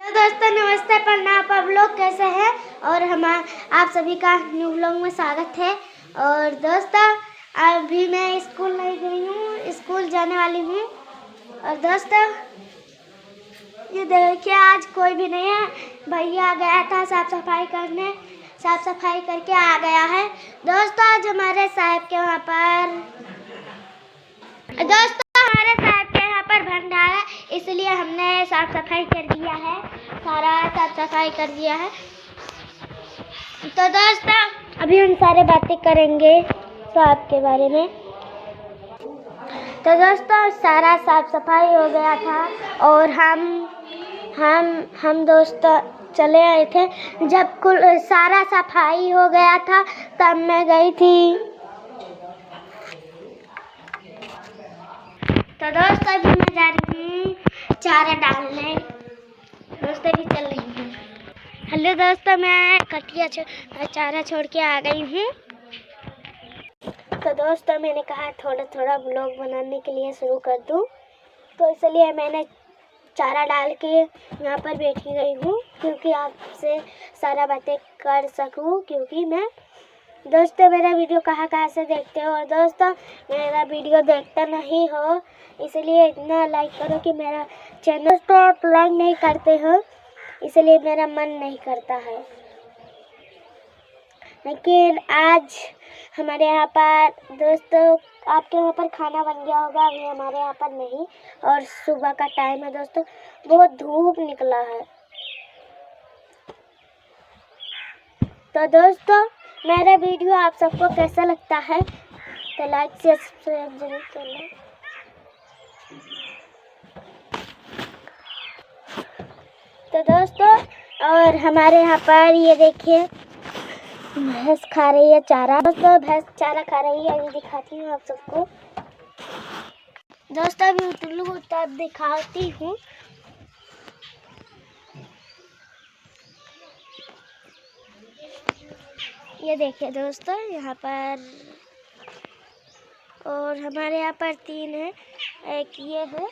तो दोस्तों नमस्ते, प्रणाम। आप लोग कैसे हैं? और आप सभी का न्यू व्लॉग में स्वागत है। और दोस्तों अभी मैं स्कूल नहीं गई हूँ, स्कूल जाने वाली हूँ। और दोस्तों ये देखिए आज कोई भी नहीं है। भैया गया था साफ सफाई करने, साफ सफाई करके आ गया है। दोस्तों आज हमारे साहब के वहाँ पर भंडारा, इसलिए हमने साफ सफाई कर दिया है, सारा साफ सफाई कर दिया है। तो दोस्तों अभी हम सारे बातें करेंगे साहब के बारे में। तो दोस्तों सारा साफ सफाई हो गया था और हम दोस्तों चले आए थे। जब कुल सारा सफाई हो गया था तब मैं गई थी। तो दोस्तों अभी मैं जा रही हूँ चारा डालने। दोस्तों भी चल रही हूँ। हेलो दोस्तों, मैं कटिया चारा छोड़ के आ गई हूँ। तो दोस्तों मैंने कहा थोड़ा थोड़ा व्लॉग बनाने के लिए शुरू कर दूँ, तो इसलिए मैंने चारा डाल के यहाँ पर बैठी गई हूँ, क्योंकि आपसे सारा बातें कर सकूँ। क्योंकि मैं दोस्तों मेरा वीडियो कहाँ से देखते हो, और दोस्तों मेरा वीडियो देखते नहीं हो, इसलिए इतना लाइक करो कि मेरा चैनल तो आप लाइक नहीं करते हो, इसलिए मेरा मन नहीं करता है। लेकिन आज हमारे यहाँ पर दोस्तों, आपके वहाँ पर खाना बन गया होगा, अभी हमारे यहाँ पर नहीं। और सुबह का टाइम है दोस्तों, बहुत धूप निकला है। तो दोस्तों मेरा वीडियो आप सबको कैसा लगता है तो लाइक से सब्सक्राइब जरूर करना। तो दोस्तों और हमारे यहाँ पर ये देखिए भैंस खा रही है चारा। दोस्तों भैंस चारा खा रही है, अभी दिखाती हूँ आप सबको। दोस्तों अभी उतलू तब दिखाती हूँ। ये देखिए दोस्तों यहाँ पर, और हमारे यहाँ पर 3 है। एक ये है,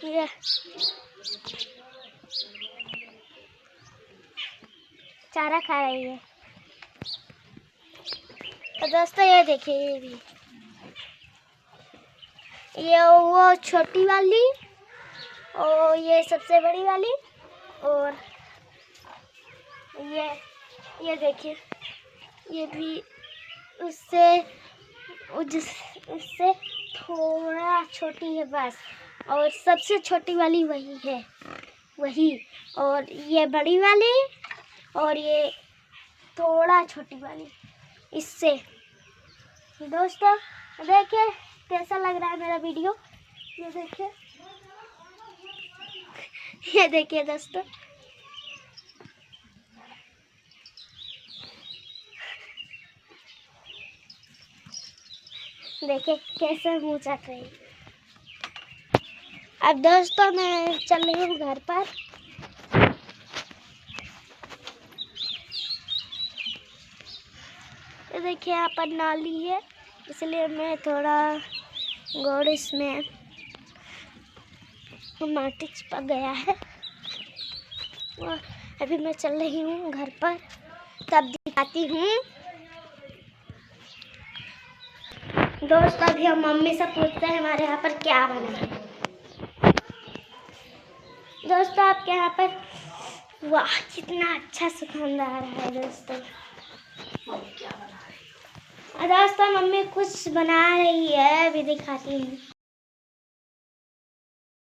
ये चारा खा रही है। तो दोस्तों ये देखिए, ये भी, ये वो छोटी वाली और ये सबसे बड़ी वाली, और ये देखिए ये भी उससे थोड़ा छोटी है बस, और सबसे छोटी वाली वही है, वही। और ये बड़ी वाली और ये थोड़ा छोटी वाली इससे। दोस्तों देखिए कैसा लग रहा है मेरा वीडियो, ये देखिए ये देखिए दोस्तों, देखिए कैसे मुँह चाट रही। अब दोस्तों मैं चल रही हूँ घर पर। तो देखिए यहाँ पर नाली है, इसलिए मैं थोड़ा गौर इसमें माटी चिपक गया है। और अभी मैं चल रही हूँ घर पर, तब दिखाती हूँ। दोस्तों अभी हम मम्मी से पूछते हैं हमारे यहाँ पर क्या बना है। दोस्तों आपके यहाँ पर वाह कितना अच्छा सुगंध आ रहा है। दोस्तों क्या बना रही है? दोस्तों मम्मी कुछ बना रही है, अभी दिखाती हूँ।